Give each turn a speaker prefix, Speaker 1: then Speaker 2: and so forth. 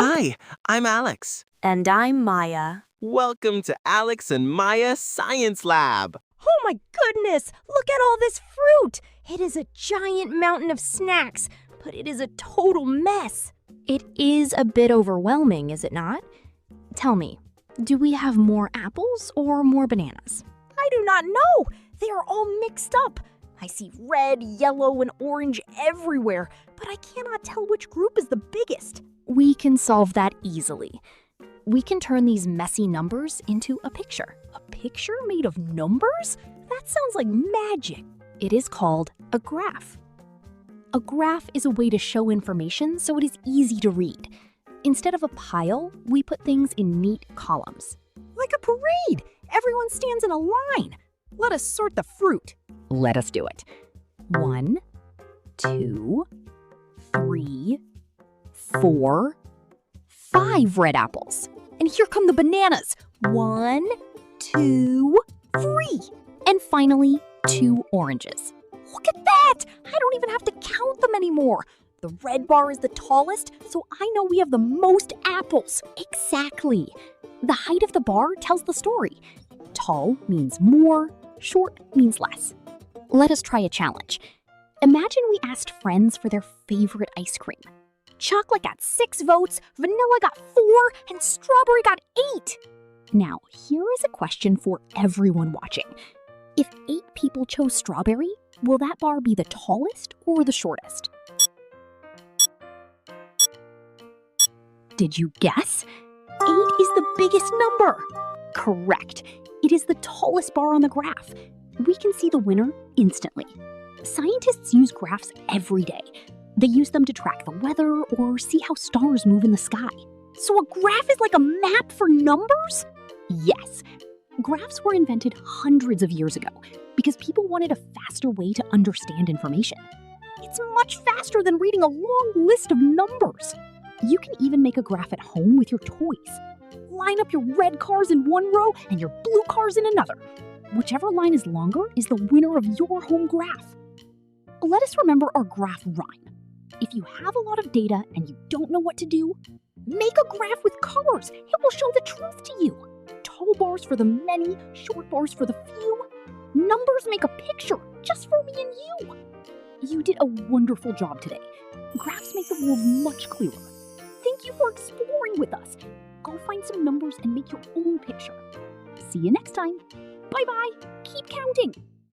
Speaker 1: Hi, I'm Alex.
Speaker 2: And I'm Maya.
Speaker 1: Welcome to Alex and Maya Science Lab.
Speaker 3: Oh my goodness! Look at all this fruit! It is a giant mountain of snacks, but it is a total mess. It is a bit overwhelming, is it not? Tell me, do we have more apples or more bananas? I do not know! They are all mixed up. I see red, yellow, and orange everywhere, but I cannot tell which group is the biggest. We can solve that easily. We can turn these messy numbers into a picture. A picture made of numbers? That sounds like magic. It is called a graph. A graph is a way to show information so it is easy to read. Instead of a pile, we put things in neat columns. Like a parade! Everyone stands in a line. Let us sort the fruit. Let us do it. 1, 2, 3, 4, 5 red apples. And here come the bananas. 1, 2, 3. And finally, 2 oranges. Look at that! I don't even have to count them anymore. The red bar is the tallest, so I know we have the most apples. Exactly. The height of the bar tells the story. Tall means more, short means less. Let us try a challenge. Imagine we asked friends for their favorite ice cream. Chocolate got 6 votes, vanilla got 4, and strawberry got 8. Now, here is a question for everyone watching. If 8 people chose strawberry, will that bar be the tallest or the shortest? Did you guess? 8 is the biggest number. Correct. It is the tallest bar on the graph. We can see the winner instantly. Scientists use graphs every day. They use them to track the weather or see how stars move in the sky. So a graph is like a map for numbers? Yes. Graphs were invented hundreds of years ago because people wanted a faster way to understand information. It's much faster than reading a long list of numbers. You can even make a graph at home with your toys. Line up your red cars in one row and your blue cars in another. Whichever line is longer is the winner of your home graph. Let us remember our graph rhyme. If you have a lot of data and you don't know what to do, make a graph with colors. It will show the truth to you. Tall bars for the many, short bars for the few. Numbers make a picture just for me and you. You did a wonderful job today. Graphs make the world much clearer. Thank you for exploring with us. Go find some numbers and make your own picture. See you next time. Bye-bye. Keep counting.